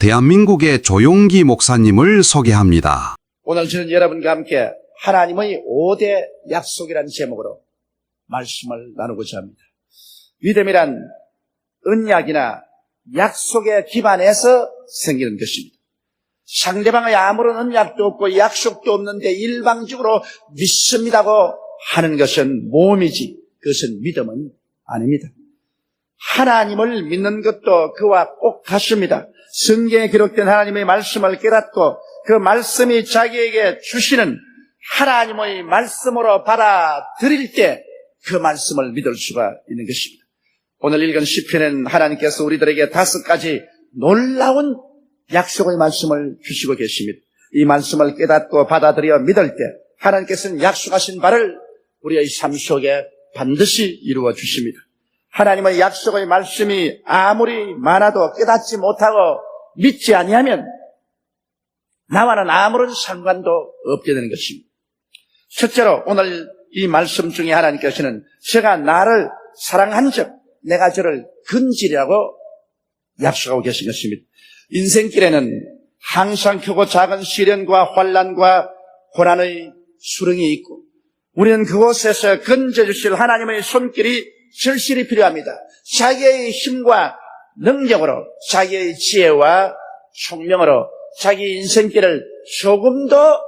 대한민국의 조용기 목사님을 소개합니다. 오늘 저는 여러분과 함께 하나님의 5대 약속이라는 제목으로 말씀을 나누고자 합니다. 믿음이란 언약이나 약속에 기반해서 생기는 것입니다. 상대방의 아무런 언약도 없고 약속도 없는데 일방적으로 믿습니다고 하는 것은 모험이지 그것은 믿음은 아닙니다. 하나님을 믿는 것도 그와 꼭 같습니다. 성경에 기록된 하나님의 말씀을 깨닫고 그 말씀이 자기에게 주시는 하나님의 말씀으로 받아들일 때 그 말씀을 믿을 수가 있는 것입니다. 오늘 읽은 시편에는 하나님께서 우리들에게 5가지 놀라운 약속의 말씀을 주시고 계십니다. 이 말씀을 깨닫고 받아들여 믿을 때 하나님께서는 약속하신 바를 우리의 삶 속에 반드시 이루어 주십니다. 하나님의 약속의 말씀이 아무리 많아도 깨닫지 못하고 믿지 아니하면 나와는 아무런 상관도 없게 되는 것입니다. 첫째로 오늘 이 말씀 중에 하나님께서는 제가 나를 사랑한 적 내가 저를 건지리라고 약속하고 계신 것입니다. 인생길에는 항상 크고 작은 시련과 환난과 고난의 수렁이 있고 우리는 그곳에서 건져주실 하나님의 손길이 절실히 필요합니다. 자기의 힘과 능력으로 자기의 지혜와 총명으로 자기 인생길을 조금 더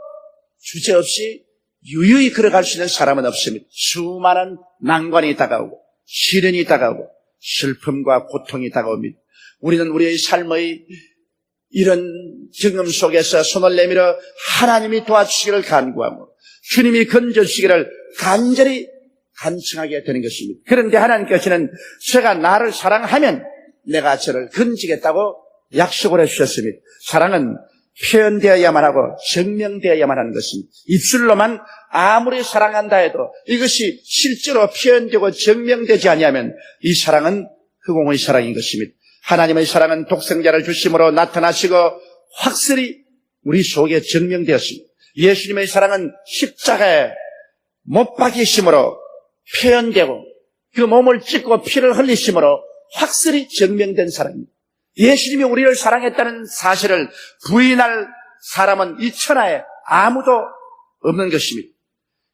주저없이 유유히 걸어갈 수 있는 사람은 없습니다. 수많은 난관이 다가오고 시련이 다가오고 슬픔과 고통이 다가옵니다. 우리는 우리의 삶의 이런 경험 속에서 손을 내밀어 하나님이 도와주시기를 간구하고 주님이 건져주시기를 간절히 간청하게 되는 것입니다. 그런데 하나님께서는 제가 나를 사랑하면 내가 저를 건지겠다고 약속을 해주셨습니다. 사랑은 표현되어야만 하고 증명되어야만 하는 것입니다. 입술로만 아무리 사랑한다 해도 이것이 실제로 표현되고 증명되지 아니하면 이 사랑은 허공의 사랑인 것입니다. 하나님의 사랑은 독생자를 주심으로 나타나시고 확실히 우리 속에 증명되었습니다. 예수님의 사랑은 십자가에 못 박히심으로 표현되고 그 몸을 찢고 피를 흘리심으로 확실히 증명된 사랑입니다. 예수님이 우리를 사랑했다는 사실을 부인할 사람은 이 천하에 아무도 없는 것입니다.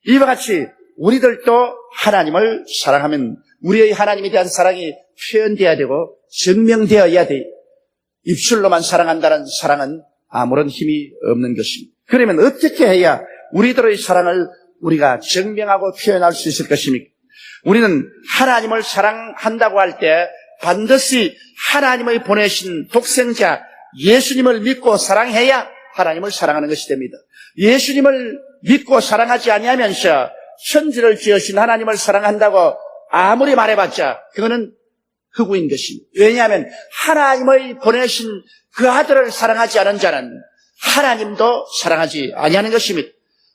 이와 같이 우리들도 하나님을 사랑하면 우리의 하나님에 대한 사랑이 표현되어야 되고 증명되어야 돼. 입술로만 사랑한다는 사랑은 아무런 힘이 없는 것입니다. 그러면 어떻게 해야 우리들의 사랑을 우리가 증명하고 표현할 수 있을 것입니까? 우리는 하나님을 사랑한다고 할 때 반드시 하나님의 보내신 독생자 예수님을 믿고 사랑해야 하나님을 사랑하는 것이 됩니다. 예수님을 믿고 사랑하지 아니하면서 천지를 지으신 하나님을 사랑한다고 아무리 말해봤자 그거는 흑우인 것입니다. 왜냐하면 하나님의 보내신 그 아들을 사랑하지 않은 자는 하나님도 사랑하지 아니하는 것입니다.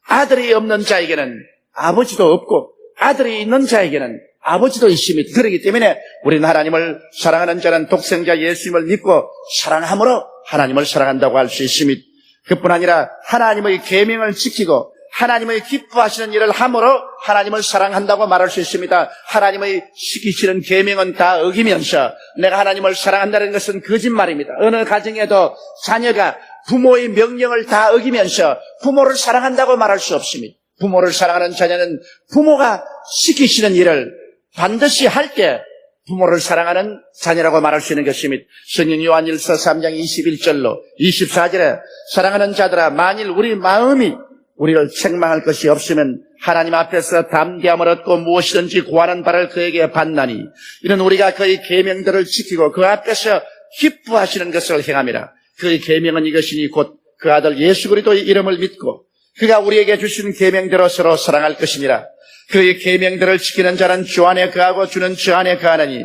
아들이 없는 자에게는 아버지도 없고 아들이 있는 자에게는 아버지도 있습니다. 그렇기 때문에 우리는 하나님을 사랑하는 자는 독생자 예수님을 믿고 사랑함으로 하나님을 사랑한다고 할 수 있습니다. 그뿐 아니라 하나님의 계명을 지키고 하나님의 기뻐하시는 일을 함으로 하나님을 사랑한다고 말할 수 있습니다. 하나님의 시키시는 계명은 다 어기면서 내가 하나님을 사랑한다는 것은 거짓말입니다. 어느 가정에도 자녀가 부모의 명령을 다 어기면서 부모를 사랑한다고 말할 수 없습니다. 부모를 사랑하는 자녀는 부모가 시키시는 일을 반드시 할 때 부모를 사랑하는 자녀라고 말할 수 있는 것입니다. 성경 요한일서 3장 21절로 24절에 사랑하는 자들아 만일 우리 마음이 우리를 책망할 것이 없으면 하나님 앞에서 담대함을 얻고 무엇이든지 구하는 바를 그에게 받나니 이는 우리가 그의 계명들을 지키고 그 앞에서 기뻐하시는 것을 행함이라. 그의 계명은 이것이니 곧 그 아들 예수 그리스도의 이름을 믿고 그가 우리에게 주신 계명대로 서로 사랑할 것이니라. 그의 계명들을 지키는 자는 주 안에 거하고 주는 주 안에 거하느니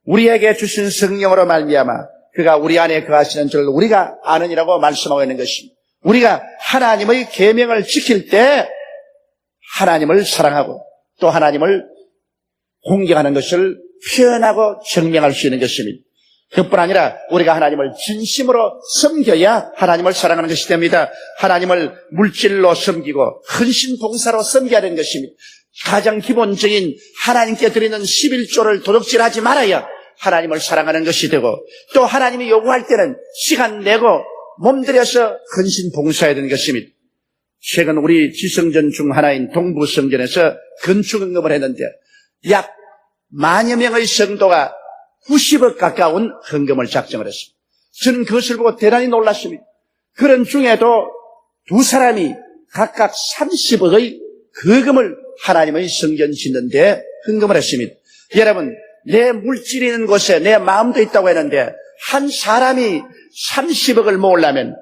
우리에게 주신 성령으로 말미암아 그가 우리 안에 거하시는 줄 우리가 아느니라고 말씀하고 있는 것입니다. 우리가 하나님의 계명을 지킬 때 하나님을 사랑하고 또 하나님을 공경하는 것을 표현하고 증명할 수 있는 것입니다. 그뿐 아니라 우리가 하나님을 진심으로 섬겨야 하나님을 사랑하는 것이 됩니다. 하나님을 물질로 섬기고 헌신 봉사로 섬겨야 되는 것입니다. 가장 기본적인 하나님께 드리는 11조를 도둑질하지 말아야 하나님을 사랑하는 것이 되고, 또 하나님이 요구할 때는 시간 내고 몸들여서 헌신 봉사해야 되는 것입니다. 최근 우리 지성전 중 하나인 동부성전에서 건축 헌금을 했는데 약 10,000여 명의 성도가 90억 가까운 헌금을 작정을 했습니다. 저는 그것을 보고 대단히 놀랐습니다. 그런 중에도 두 사람이 각각 30억의 거금을 하나님의 성전 짓는데 헌금을 했습니다. 여러분, 내 물질이 있는 곳에 내 마음도 있다고 했는데 한 사람이 30억을 모으려면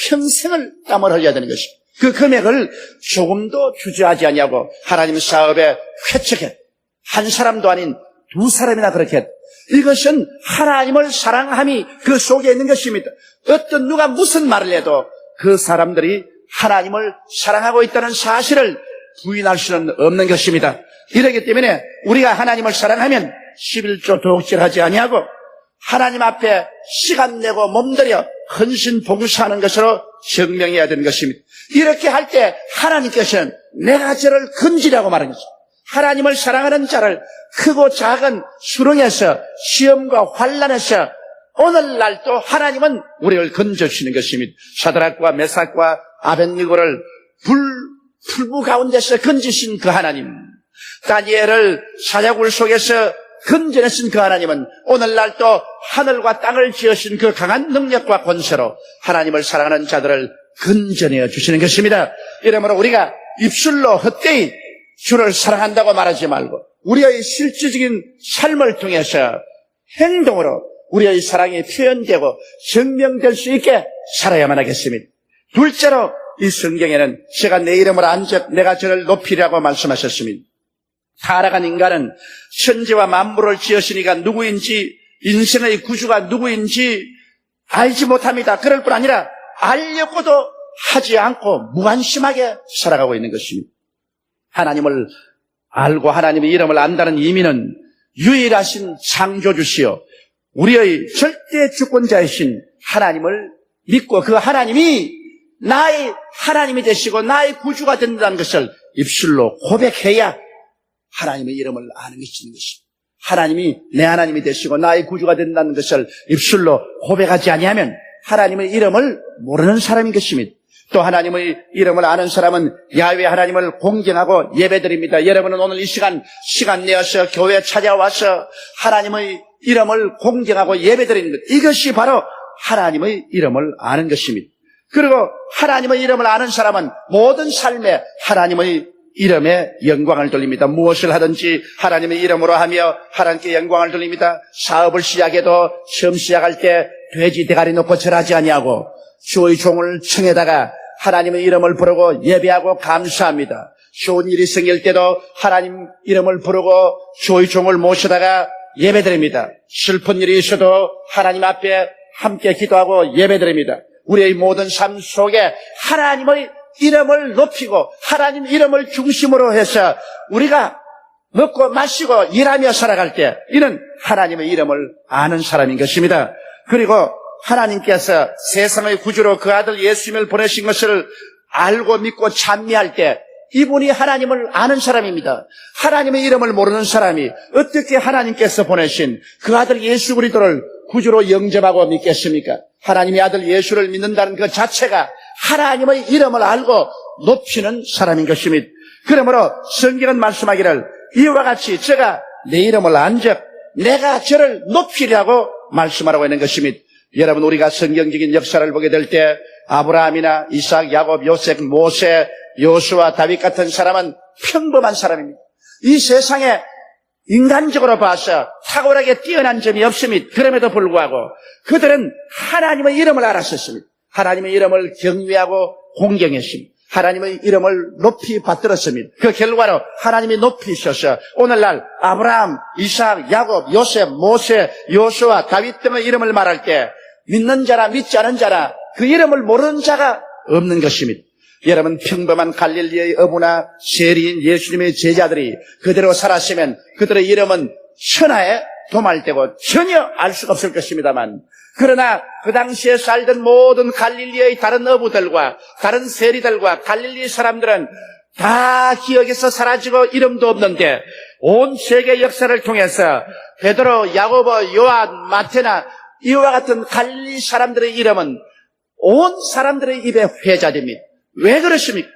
평생을 땀을 흘려야 되는 것입니다. 그 금액을 조금도 주저하지 않냐고 하나님 사업에 회척해. 한 사람도 아닌 두 사람이나 그렇게 했다. 이것은 하나님을 사랑함이 그 속에 있는 것입니다. 어떤 누가 무슨 말을 해도 그 사람들이 하나님을 사랑하고 있다는 사실을 부인할 수는 없는 것입니다. 이렇기 때문에 우리가 하나님을 사랑하면 11조 도둑질하지 아니하고 하나님 앞에 시간 내고 몸들여 헌신 봉사하는 것으로 증명해야 되는 것입니다. 이렇게 할 때 하나님께서는 내가 저를 건지라고 말하는 것입니다. 하나님을 사랑하는 자를 크고 작은 수렁에서 시험과 환난에서 오늘날도 하나님은 우리를 건져주시는 것입니다. 사드락과 메삭과 아벳니고를 풀무 가운데서 건지신 그 하나님, 다니엘을 사자굴 속에서 건져내신 그 하나님은 오늘날도 하늘과 땅을 지으신 그 강한 능력과 권세로 하나님을 사랑하는 자들을 건져내어 주시는 것입니다. 이러므로 우리가 입술로 헛되이 주를 사랑한다고 말하지 말고 우리의 실질적인 삶을 통해서 행동으로 우리의 사랑이 표현되고 증명될 수 있게 살아야만 하겠습니다. 둘째로 이 성경에는 제가 내 이름을 안적 내가 저를 높이라고 말씀하셨습니다. 타락한 인간은 천지와 만물을 지으시니까 누구인지 인생의 구주가 누구인지 알지 못합니다. 그럴 뿐 아니라 알려고도 하지 않고 무관심하게 살아가고 있는 것입니다. 하나님을 알고 하나님의 이름을 안다는 의미는 유일하신 창조주시요 우리의 절대 주권자이신 하나님을 믿고 그 하나님이 나의 하나님이 되시고 나의 구주가 된다는 것을 입술로 고백해야 하나님의 이름을 아는 것이 있는 것입니다. 하나님이 내 하나님이 되시고 나의 구주가 된다는 것을 입술로 고백하지 아니하면 하나님의 이름을 모르는 사람인 것입니다. 또 하나님의 이름을 아는 사람은 야훼 하나님을 공경하고 예배드립니다. 여러분은 오늘 이 시간 내어서 교회에 찾아와서 하나님의 이름을 공경하고 예배드리는 것, 이것이 바로 하나님의 이름을 아는 것입니다. 그리고 하나님의 이름을 아는 사람은 모든 삶에 하나님의 이름에 영광을 돌립니다. 무엇을 하든지 하나님의 이름으로 하며 하나님께 영광을 돌립니다. 사업을 시작해도 처음 시작할 때 돼지 대가리 놓고 절하지 아니하고 주의 종을 청에다가 하나님의 이름을 부르고 예배하고 감사합니다. 좋은 일이 생길 때도 하나님 이름을 부르고 주의 종을 모셔다가 예배드립니다. 슬픈 일이 있어도 하나님 앞에 함께 기도하고 예배드립니다. 우리의 모든 삶 속에 하나님의 이름을 높이고 하나님 이름을 중심으로 해서 우리가 먹고 마시고 일하며 살아갈 때 이는 하나님의 이름을 아는 사람인 것입니다. 그리고 하나님께서 세상의 구주로 그 아들 예수님을 보내신 것을 알고 믿고 찬미할 때 이분이 하나님을 아는 사람입니다. 하나님의 이름을 모르는 사람이 어떻게 하나님께서 보내신 그 아들 예수 그리스도를 구주로 영접하고 믿겠습니까? 하나님의 아들 예수를 믿는다는 그 자체가 하나님의 이름을 알고 높이는 사람인 것입니다. 그러므로 성경은 말씀하기를 이와 같이 제가 내 이름을 안적 내가 저를 높이려고 말씀하라고 있는 것입니다. 여러분, 우리가 성경적인 역사를 보게 될 때 아브라함이나 이삭, 야곱, 요셉, 모세, 여호수아, 다윗 같은 사람은 평범한 사람입니다. 이 세상에 인간적으로 봐서 탁월하게 뛰어난 점이 없습니다. 그럼에도 불구하고 그들은 하나님의 이름을 알았었습니다. 하나님의 이름을 경외하고 공경했습니다. 하나님의 이름을 높이 받들었습니다. 그 결과로 하나님이 높이셔서 오늘날 아브라함, 이삭, 야곱, 요셉, 모세, 여호수아, 다윗 등의 이름을 말할 때 믿는 자나 믿지 않은 자나 그 이름을 모르는 자가 없는 것입니다. 여러분, 평범한 갈릴리의 어부나 세리인 예수님의 제자들이 그대로 살았으면 그들의 이름은 천하에 도말되고 전혀 알 수가 없을 것입니다만, 그러나 그 당시에 살던 모든 갈릴리의 다른 어부들과 다른 세리들과 갈릴리 사람들은 다 기억에서 사라지고 이름도 없는데 온 세계 역사를 통해서 베드로, 야고보, 요한, 마테나 이와 같은 갈릴리 사람들의 이름은 온 사람들의 입에 회자됩니다. 왜 그렇습니까?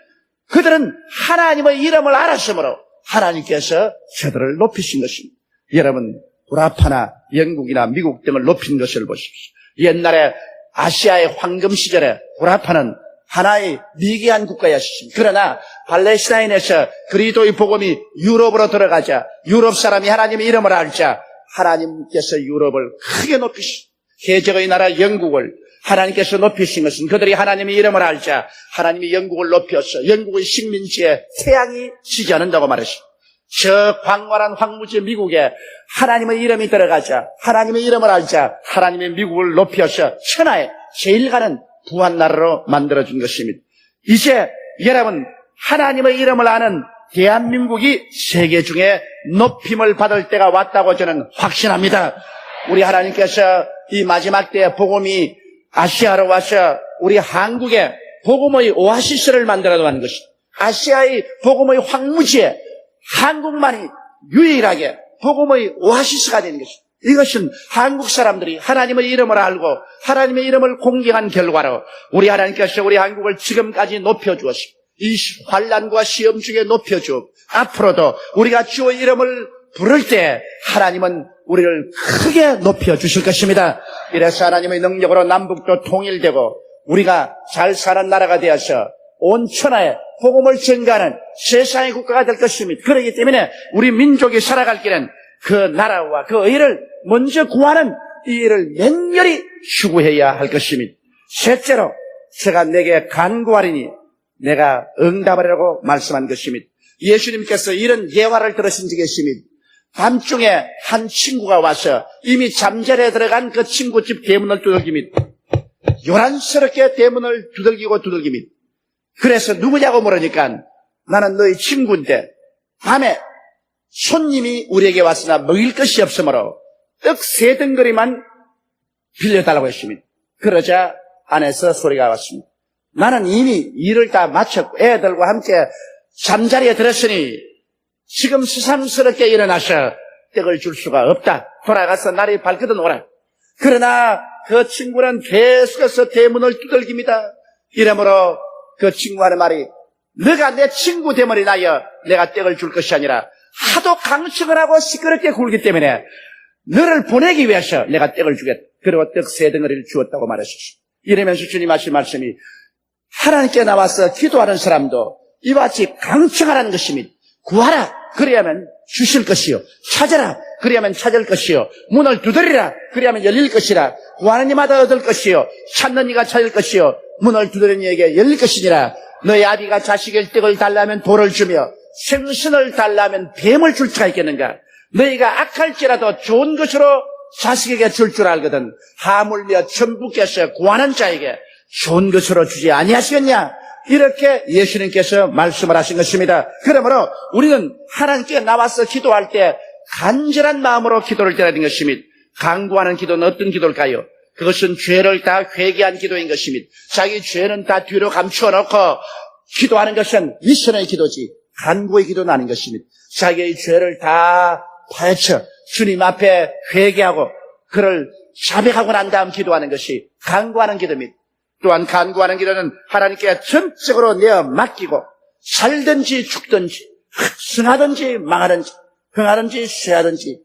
그들은 하나님의 이름을 알았으므로 하나님께서 저들을 높이신 것입니다. 여러분, 구라파나 영국이나 미국 등을 높인 것을 보십시오. 옛날에 아시아의 황금 시절에 구라파는 하나의 미개한 국가였습니다. 그러나 팔레스타인에서 그리스도의 복음이 유럽으로 들어가자 유럽 사람이 하나님의 이름을 알자 하나님께서 유럽을 크게 높이신 해적의 나라 영국을 하나님께서 높이신 것은 그들이 하나님의 이름을 알자 하나님이 영국을 높여서 영국의 식민지에 태양이 지지 않는다고 말했습니다. 저 광활한 황무지 미국에 하나님의 이름이 들어가자 하나님의 이름을 알자 하나님의 미국을 높여서 천하에 제일 가는 부한나라로 만들어준 것입니다. 이제 여러분 하나님의 이름을 아는 대한민국이 세계 중에 높임을 받을 때가 왔다고 저는 확신합니다. 우리 하나님께서 이 마지막 때에 복음이 아시아로 와서 우리 한국에 복음의 오아시스를 만들어 놓은 것입니다. 아시아의 복음의 황무지에 한국만이 유일하게 복음의 오아시스가 되는 것입니다. 이것은 한국 사람들이 하나님의 이름을 알고 하나님의 이름을 공경한 결과로 우리 하나님께서 우리 한국을 지금까지 높여주었습니다. 이 환난과 시험 중에 높여주고 앞으로도 우리가 주의 이름을 부를 때 하나님은 우리를 크게 높여주실 것입니다. 이래서 하나님의 능력으로 남북도 통일되고 우리가 잘 사는 나라가 되어서 온 천하에 복음을 전가하는 세상의 국가가 될 것입니다. 그렇기 때문에 우리 민족이 살아갈 길은 그 나라와 그 의를 먼저 구하는 이 일을 맹렬히 추구해야 할 것입니다. 셋째로 제가 내게 간구하리니 내가 응답하리라고 말씀한 것입니다. 예수님께서 이런 예화를 들으신 적이 있습니다. 밤중에 한 친구가 와서 이미 잠자리에 들어간 그 친구 집 대문을 두들깁니다. 요란스럽게 대문을 두들깁니다. 그래서 누구냐고 물으니까 나는 너희 친구인데 밤에 손님이 우리에게 왔으나 먹일 것이 없으므로 떡 3덩어리만 빌려달라고 했습니다. 그러자 안에서 소리가 왔습니다. 나는 이미 일을 다 마쳤고 애들과 함께 잠자리에 들었으니 지금 수상스럽게 일어나서 떡을 줄 수가 없다. 돌아가서 날이 밝거든 오라. 그러나 그 친구는 계속해서 대문을 두들깁니다. 이러므로 그 친구 하는 말이 너가 내 친구 되면 인하여 내가 떡을 줄 것이 아니라 하도 강축을 하고 시끄럽게 굴기 때문에 너를 보내기 위해서 내가 떡을 주겠다. 그리고 떡 3덩어리를 주었다고 말했었습니다. 이러면서 주님 하신 말씀이 하나님께 나와서 기도하는 사람도 이와 같이 강축하라는 것입니다. 구하라 그리하면 주실 것이요 찾아라 그리하면 찾을 것이요 문을 두드리라 그리하면 열릴 것이라 구하는 이마다 얻을 것이요 찾는 이가 찾을 것이요 문을 두드리는 이에게 열릴 것이니라. 너희 아비가 자식의 떡을 달라면 돌을 주며 생선을 달라면 뱀을 줄 수가 있겠는가? 너희가 악할지라도 좋은 것으로 자식에게 줄 줄 알거든 하물며 천부께서 구하는 자에게 좋은 것으로 주지 아니하시겠냐? 이렇게 예수님께서 말씀을 하신 것입니다. 그러므로 우리는 하나님께 나와서 기도할 때 간절한 마음으로 기도를 드려야 하는 것입니다. 간구하는 기도는 어떤 기도일까요? 그것은 죄를 다 회개한 기도인 것입니다. 자기 죄는 다 뒤로 감추어 놓고 기도하는 것은 미션의 기도지 간구의 기도는 아닌 것입니다. 자기의 죄를 다 파헤쳐 주님 앞에 회개하고 그를 자백하고 난 다음 기도하는 것이 간구하는 기도입니다. 또한 간구하는 기도는 하나님께 전적으로 내어 맡기고 살든지 죽든지 승하든지 망하든지 흥하든지 쇠하든지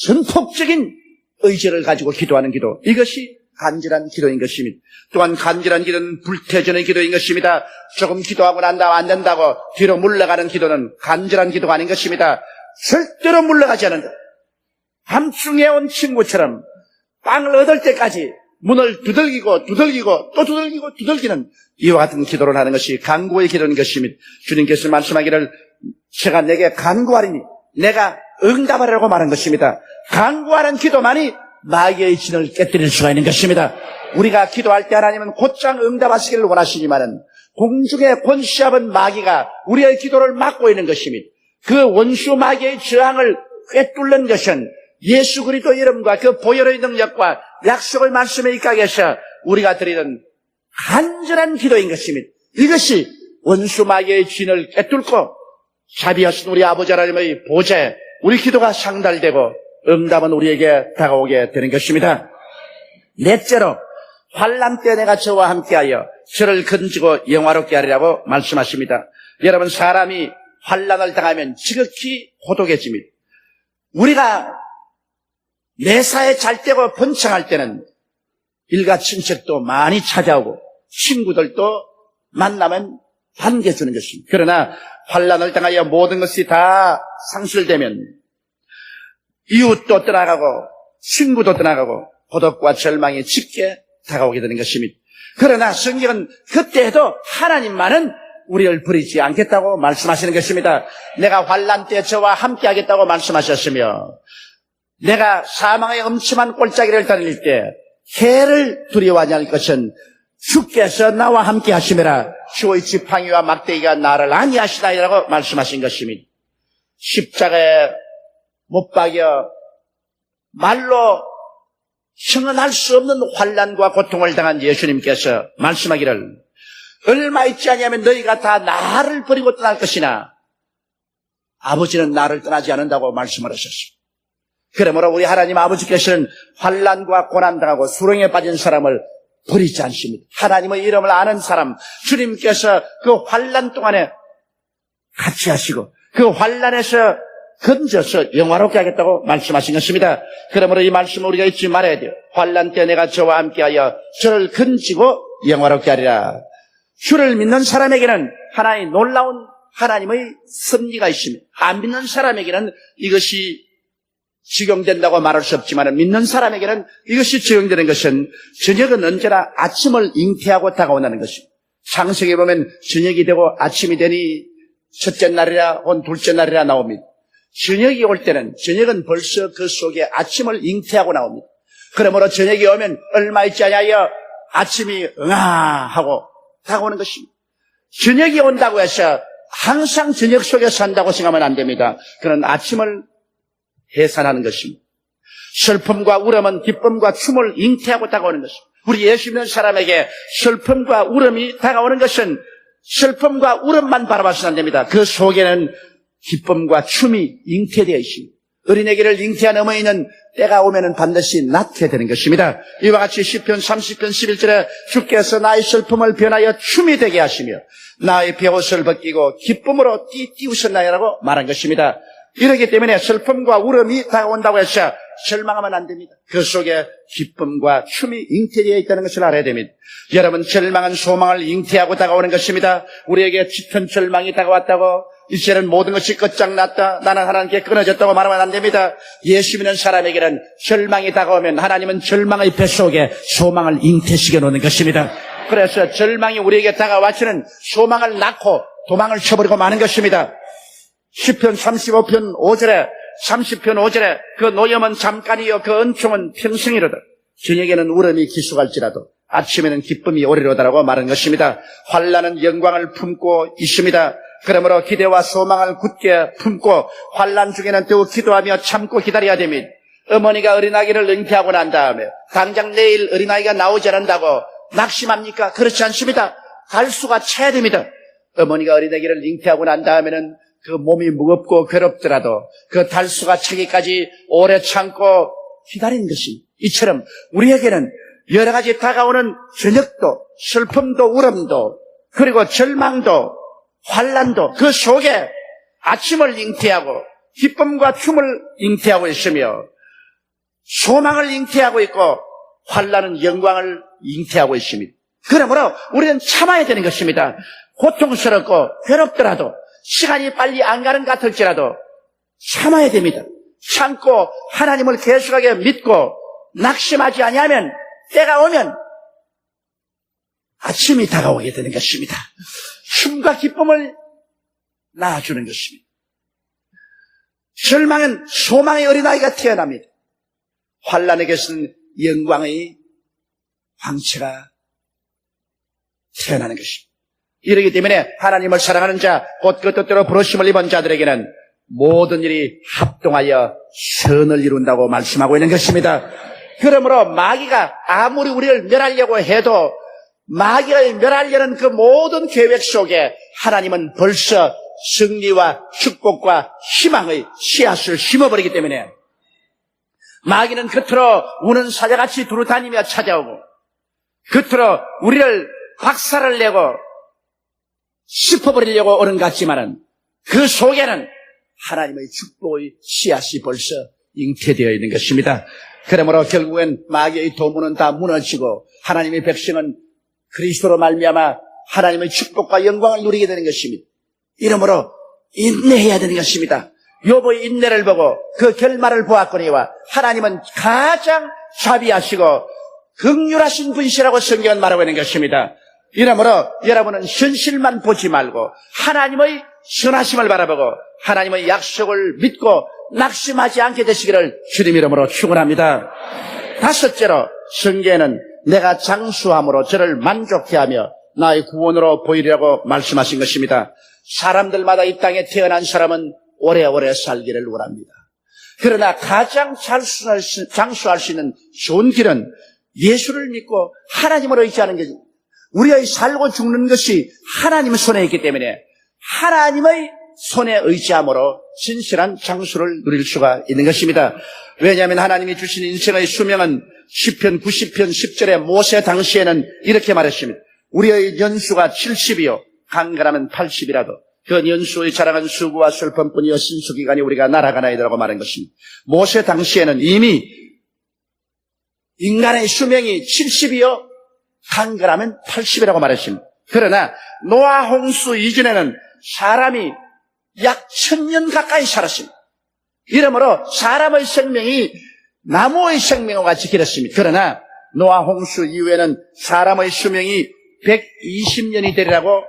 전폭적인 의지를 가지고 기도하는 기도, 이것이 간절한 기도인 것입니다. 또한 간절한 기도는 불태전의 기도인 것입니다. 조금 기도하고 난 다음 안 된다고 뒤로 물러가는 기도는 간절한 기도가 아닌 것입니다. 절대로 물러가지 않는다. 밤중에 온 친구처럼 빵을 얻을 때까지 문을 두들기고 또 두들기는 이와 같은 기도를 하는 것이 간구의 기도인 것입니다. 주님께서 말씀하기를 제가 내게 간구하리니 내가 응답하라고 말한 것입니다. 간구하는 기도만이 마귀의 진을 깨뜨릴 수가 있는 것입니다. 우리가 기도할 때 하나님은 곧장 응답하시기를 원하시지만은 공중에 권시합은 마귀가 우리의 기도를 막고 있는 것입니다. 그 원수 마귀의 저항을 꿰뚫는 것은 예수 그리스도 이름과 그 보혈의 능력과 약속의 말씀에 입각해서 우리가 드리는 간절한 기도인 것입니다. 이것이 원수 마귀의 진을 꿰뚫고 자비하신 우리 아버지 하나님의 보좌에 우리 기도가 상달되고 응답은 우리에게 다가오게 되는 것입니다. 넷째로 환난 때 내가 저와 함께하여 저를 건지고 영화롭게 하리라고 말씀하십니다. 여러분, 사람이 환난을 당하면 지극히 고독해집니다. 우리가 매사에 잘 때고 번창할 때는 일가 친척도 많이 찾아오고 친구들도 만나면 반겨주는 것입니다. 그러나 환난을 당하여 모든 것이 다 상실되면 이웃도 떠나가고 친구도 떠나가고 고독과 절망이 짙게 다가오게 되는 것입니다. 그러나 성경은 그때에도 하나님만은 우리를 버리지 않겠다고 말씀하시는 것입니다. 내가 환난 때 저와 함께 하겠다고 말씀하셨으며 내가 사망의 엄침한 골짜기를 다닐 때 해를 두려워하지 않을 것은 주께서 나와 함께 하심이라 주의 지팡이와 막대기가 나를 안위하시나이라고 말씀하신 것입니다. 십자가에 못 박여 말로 형언할 수 없는 환난과 고통을 당한 예수님께서 말씀하기를 얼마 있지 아니하면 너희가 다 나를 버리고 떠날 것이나 아버지는 나를 떠나지 않는다고 말씀을 하셨습니다. 그러므로 우리 하나님 아버지께서는 환난과 고난당하고 수렁에 빠진 사람을 버리지 않습니다. 하나님의 이름을 아는 사람, 주님께서 그 환난 동안에 같이 하시고 그 환난에서 건져서 영화롭게 하겠다고 말씀하신 것입니다. 그러므로 이 말씀을 우리가 잊지 말아야 돼요. 환난 때 내가 저와 함께하여 저를 건지고 영화롭게 하리라. 주를 믿는 사람에게는 하나의 놀라운 하나님의 섭리가 있습니다. 안 믿는 사람에게는 이것이 적용된다고 말할 수 없지만 믿는 사람에게는 이것이 적용되는 것은 저녁은 언제나 아침을 잉태하고 다가온다는 것입니다. 창세기에 보면 저녁이 되고 아침이 되니 첫째 날이라 혹은 둘째 날이라 나옵니다. 저녁이 올 때는 저녁은 벌써 그 속에 아침을 잉태하고 나옵니다. 그러므로 저녁이 오면 얼마 있지 아니하여 아침이 응아하고 다가오는 것입니다. 저녁이 온다고 해서 항상 저녁 속에 산다고 생각하면 안 됩니다. 그는 아침을 해산하는 것입니다. 슬픔과 울음은 기쁨과 춤을 잉태하고 다가오는 것입니다. 우리 예수 믿는 사람에게 슬픔과 울음이 다가오는 것은 슬픔과 울음만 바라봐서는 안 됩니다. 그 속에는 기쁨과 춤이 잉태되어 있습니다. 어린애기를 잉태한 어머니는 때가 오면은 반드시 낳게 되는 것입니다. 이와 같이 시편 30편 11절에 주께서 나의 슬픔을 변하여 춤이 되게 하시며 나의 베옷을 벗기고 기쁨으로 띠우셨나요라고 말한 것입니다. 이러기 때문에 슬픔과 울음이 다가온다고 해서 절망하면 안 됩니다. 그 속에 기쁨과 춤이 잉태되어 있다는 것을 알아야 됩니다. 여러분, 절망은 소망을 잉태하고 다가오는 것입니다. 우리에게 짙은 절망이 다가왔다고 이제는 모든 것이 끝장났다, 나는 하나님께 끊어졌다고 말하면 안 됩니다. 예수 믿는 사람에게는 절망이 다가오면 하나님은 절망의 뱃속에 소망을 잉태시켜 놓는 것입니다. 그래서 절망이 우리에게 다가와서는 소망을 낳고 도망을 쳐버리고 마는 것입니다. 시편 35편 5절에 30편 5절에 그 노염은 잠깐이요 그 은총은 평생이로다. 저녁에는 울음이 기숙할지라도 아침에는 기쁨이 오리로다라고 말한 것입니다. 환난은 영광을 품고 있습니다. 그러므로 기대와 소망을 굳게 품고 환난 중에는 더욱 기도하며 참고 기다려야 됩니다. 어머니가 어린아기를 잉태하고 난 다음에 당장 내일 어린아이가 나오지 않는다고 낙심합니까? 그렇지 않습니다. 달수가 차야 됩니다. 어머니가 어린아기를 잉태하고 난 다음에는 그 몸이 무겁고 괴롭더라도 그 달수가 차기까지 오래 참고 기다리는 것입니다. 이처럼 우리에게는 여러 가지 다가오는 저녁도 슬픔도 울음도 그리고 절망도 환난도 그 속에 아침을 잉태하고 기쁨과 춤을 잉태하고 있으며 소망을 잉태하고 있고 환난은 영광을 잉태하고 있습니다. 그러므로 우리는 참아야 되는 것입니다. 고통스럽고 괴롭더라도 시간이 빨리 안 가는 것 같을지라도 참아야 됩니다. 참고 하나님을 계속하게 믿고 낙심하지 아니하면 때가 오면 아침이 다가오게 되는 것입니다. 춤과 기쁨을 낳아주는 것입니다. 절망은 소망의 어린아이가 태어납니다. 환난에게서는 영광의 황체가 태어나는 것입니다. 이러기 때문에 하나님을 사랑하는 자, 곧 그 뜻대로 부르심을 입은 자들에게는 모든 일이 합동하여 선을 이룬다고 말씀하고 있는 것입니다. 그러므로 마귀가 아무리 우리를 멸하려고 해도 마귀가 멸하려는 그 모든 계획 속에 하나님은 벌써 승리와 축복과 희망의 씨앗을 심어버리기 때문에 마귀는 겉으로 우는 사자같이 두루다니며 찾아오고 겉으로 우리를 박살을 내고 씹어버리려고 오는 것 같지만은 그 속에는 하나님의 축복의 씨앗이 벌써 잉태되어 있는 것입니다. 그러므로 결국엔 마귀의 도문은 다 무너지고 하나님의 백성은 그리스도로 말미암아 하나님의 축복과 영광을 누리게 되는 것입니다. 이러므로 인내해야 되는 것입니다. 욥의 인내를 보고 그 결말을 보았거니와 하나님은 가장 자비하시고 긍휼하신 분이시라고 성경은 말하고 있는 것입니다. 이러므로 여러분은 현실만 보지 말고 하나님의 선하심을 바라보고 하나님의 약속을 믿고 낙심하지 않게 되시기를 주님 이름으로 축원합니다. 다섯째로 성경에는 내가 장수함으로 저를 만족해 하며 나의 구원으로 보이리라고 말씀하신 것입니다. 사람들마다 이 땅에 태어난 사람은 오래오래 살기를 원합니다. 그러나 가장 장수할 수 있는 좋은 길은 예수를 믿고 하나님을 의지하는 것입니다. 우리의 살고 죽는 것이 하나님의 손에 있기 때문에 하나님의 손에 의지함으로 진실한 장수를 누릴 수가 있는 것입니다. 왜냐하면 하나님이 주신 인생의 수명은 시편 90편 10절에 모세 당시에는 이렇게 말했습니다. 우리의 연수가 70이요 강건하면 80이라도 그 연수의 자랑은 수고와 슬픔뿐이요 신수기간이 우리가 날아가나이다라고 말한 것입니다. 모세 당시에는 이미 인간의 수명이 70이요 강건하면 80이라고 말했습니다. 그러나 노아 홍수 이전에는 사람이 약 1000년 가까이 살았습니다. 이러므로 사람의 생명이 나무의 생명과 같이 길었습니다. 그러나 노아 홍수 이후에는 사람의 수명이 120년이 되리라고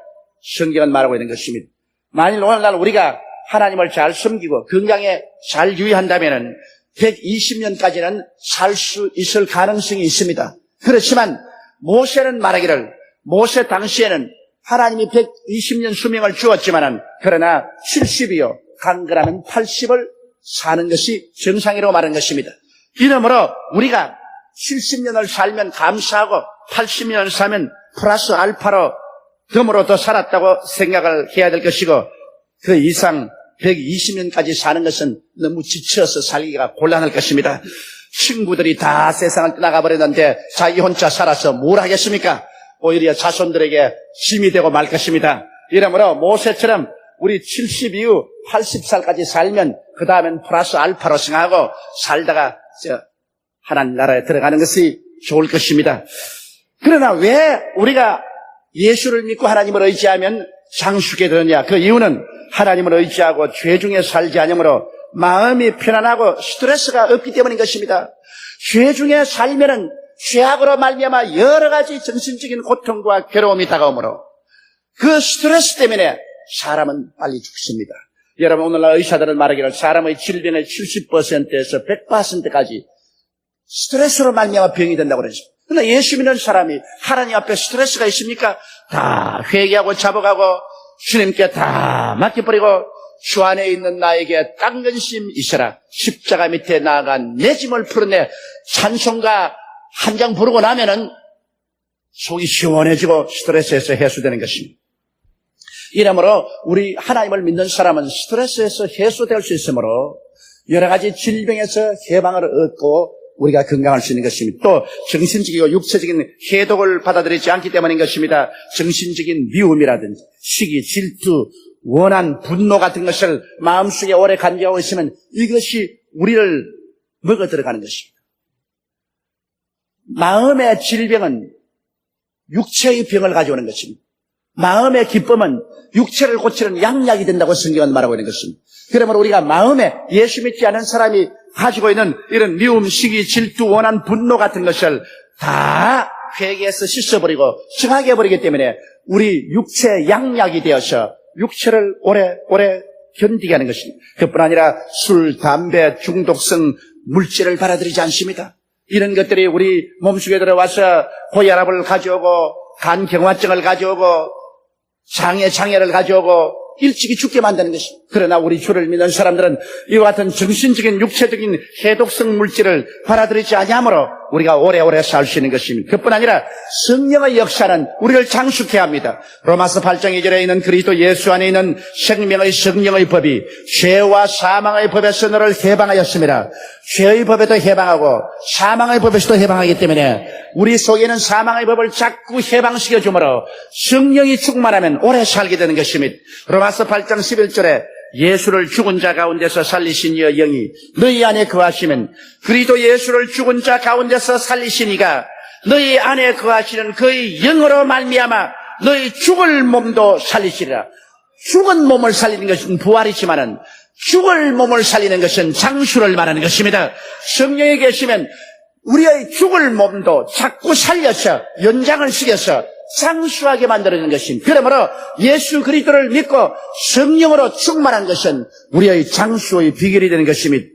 성경은 말하고 있는 것입니다. 만일 오늘날 우리가 하나님을 잘 섬기고 건강에 잘 유의한다면 120년까지는 살 수 있을 가능성이 있습니다. 그렇지만 모세는 말하기를 모세 당시에는 하나님이 120년 수명을 주었지만은 그러나 70이요 강건하면 80을 사는 것이 정상이라고 말한 것입니다. 이러므로 우리가 70년을 살면 감사하고 80년을 살면 플러스 알파로 덤으로 더 살았다고 생각을 해야 될 것이고 그 이상 120년까지 사는 것은 너무 지쳐서 살기가 곤란할 것입니다. 친구들이 다 세상을 떠나가 버렸는데 자기 혼자 살아서 뭘 하겠습니까? 오히려 자손들에게 힘이 되고 말 것입니다. 이러므로 모세처럼 우리 70 이후 80살까지 살면 그 다음엔 플러스 알파로 생각하고 살다가 하나님 나라에 들어가는 것이 좋을 것입니다. 그러나 왜 우리가 예수를 믿고 하나님을 의지하면 장수게 되느냐? 그 이유는 하나님을 의지하고 죄 중에 살지 않으므로 마음이 편안하고 스트레스가 없기 때문인 것입니다. 죄 중에 살면은 죄악으로 말미암아 여러 가지 정신적인 고통과 괴로움이 다가오므로 그 스트레스 때문에 사람은 빨리 죽습니다. 여러분 오늘날 의사들은 말하기를 사람의 질병의 70%에서 100%까지 스트레스로 말미암아 병이 된다고 그러죠. 그러나 예수 믿는 사람이 하나님 앞에 스트레스가 있습니까? 다 회개하고 잡아가고 주님께 다 맡겨버리고 주 안에 있는 나에게 딴 근심 있어라. 십자가 밑에 나아간 내 짐을 풀어내 찬송가 한 장 부르고 나면은 속이 시원해지고 스트레스에서 해소되는 것입니다. 이러므로 우리 하나님을 믿는 사람은 스트레스에서 해소될 수 있으므로 여러 가지 질병에서 해방을 얻고 우리가 건강할 수 있는 것입니다. 또 정신적이고 육체적인 해독을 받아들이지 않기 때문인 것입니다. 정신적인 미움이라든지 시기, 질투, 원한, 분노 같은 것을 마음속에 오래 간직하고 있으면 이것이 우리를 먹어 들어가는 것입니다. 마음의 질병은 육체의 병을 가져오는 것입니다. 마음의 기쁨은 육체를 고치는 양약이 된다고 성경은 말하고 있는 것입니다. 그러므로 우리가 마음에 예수 믿지 않은 사람이 가지고 있는 이런 미움, 시기, 질투, 원한, 분노 같은 것을 다 회개해서 씻어버리고 정하게 해버리기 때문에 우리 육체 양약이 되어서 육체를 오래 견디게 하는 것입니다. 그뿐 아니라 술, 담배, 중독성 물질을 받아들이지 않습니다. 이런 것들이 우리 몸속에 들어와서 고혈압을 가져오고 간경화증을 가져오고 장애를 가져오고 일찍이 죽게 만드는 것입니다. 그러나 우리 주를 믿는 사람들은 이와 같은 정신적인 육체적인 해독성 물질을 받아들이지 아니하므로 우리가 오래오래 살 수 있는 것입니다. 그뿐 아니라 성령의 역사는 우리를 장수케 합니다. 로마서 8장 2절에 있는 그리스도 예수 안에 있는 생명의 성령의 법이 죄와 사망의 법에서 너를 해방하였습니다. 죄의 법에도 해방하고 사망의 법에서도 해방하기 때문에 우리 속에는 사망의 법을 자꾸 해방시켜 주므로 성령이 충만하면 오래 살게 되는 것입니다. 로마서 8장 11절에 예수를 죽은 자 가운데서 살리신 이의 영이 너희 안에 거하시면 그리스도 예수를 죽은 자 가운데서 살리신 이가 너희 안에 거하시는 그의 영으로 말미암아 너희 죽을 몸도 살리시리라. 죽은 몸을 살리는 것은 부활이지만은 죽을 몸을 살리는 것은 장수를 말하는 것입니다. 성령에 계시면 우리의 죽을 몸도 자꾸 살려서 연장을 시켜서 장수하게 만들어주는 것입니다. 그러므로 예수 그리스도를 믿고 성령으로 충만한 것은 우리의 장수의 비결이 되는 것입니다.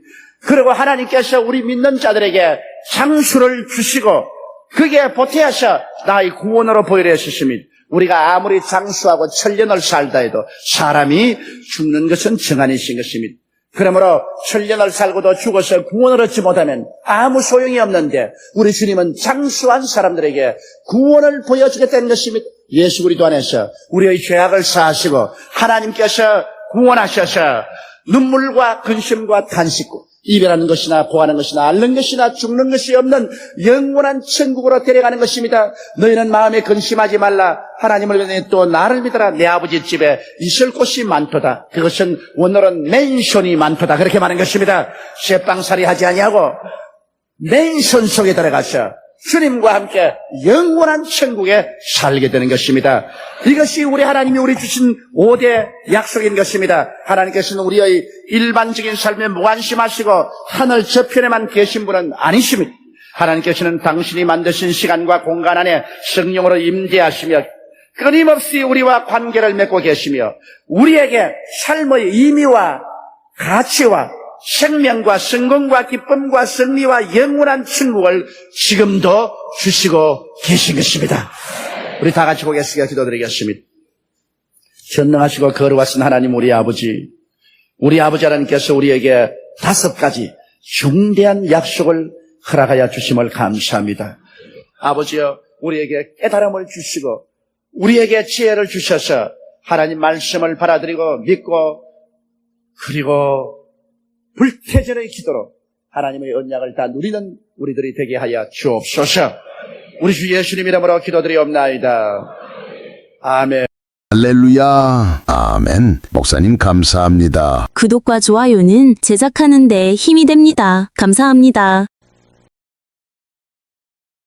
그리고 하나님께서 우리 믿는 자들에게 장수를 주시고 그게 보태어서 나의 구원으로 보이려 하셨습니다. 우리가 아무리 장수하고 천년을 살다 해도 사람이 죽는 것은 정한이신 것입니다. 그러므로 천년을 살고도 죽어서 구원을 얻지 못하면 아무 소용이 없는데 우리 주님은 장수한 사람들에게 구원을 보여주겠다는 것입니다. 예수 그리스도 안에서 우리의 죄악을 사하시고 하나님께서 구원하셔서 눈물과 근심과 탄식과 이별하는 것이나 보하는 것이나 앓는 것이나 죽는 것이 없는 영원한 천국으로 데려가는 것입니다. 너희는 마음에 근심하지 말라. 하나님을 믿으니 또 나를 믿어라. 내 아버지 집에 있을 곳이 많도다. 그것은 원어로는 맨션이 많도다. 그렇게 말하는 것입니다. 쇠빵살이 하지 아니하고 맨션 속에 들어가서 주님과 함께 영원한 천국에 살게 되는 것입니다. 이것이 우리 하나님이 우리 주신 5대 약속인 것입니다. 하나님께서는 우리의 일반적인 삶에 무관심하시고 하늘 저편에만 계신 분은 아니십니다. 하나님께서는 당신이 만드신 시간과 공간 안에 성령으로 임재하시며 끊임없이 우리와 관계를 맺고 계시며 우리에게 삶의 의미와 가치와 생명과 성공과 기쁨과 승리와 영원한 천국을 지금도 주시고 계신 것입니다. 우리 다 같이 고개숙여 기도드리겠습니다. 전능하시고 거룩하신 하나님 우리 아버지, 우리 아버지 하나님께서 우리에게 5가지 중대한 약속을 허락하여 주심을 감사합니다. 아버지여, 우리에게 깨달음을 주시고 우리에게 지혜를 주셔서 하나님 말씀을 받아들이고 믿고 그리고 불태전의 기도로 하나님의 언약을 다 누리는 우리들이 되게 하여 주옵소서. 우리 주 예수님 이름으로 기도드리옵나이다. 아멘. 할렐루야. 아멘. 목사님 감사합니다. 구독과 좋아요는 제작하는 데 힘이 됩니다. 감사합니다.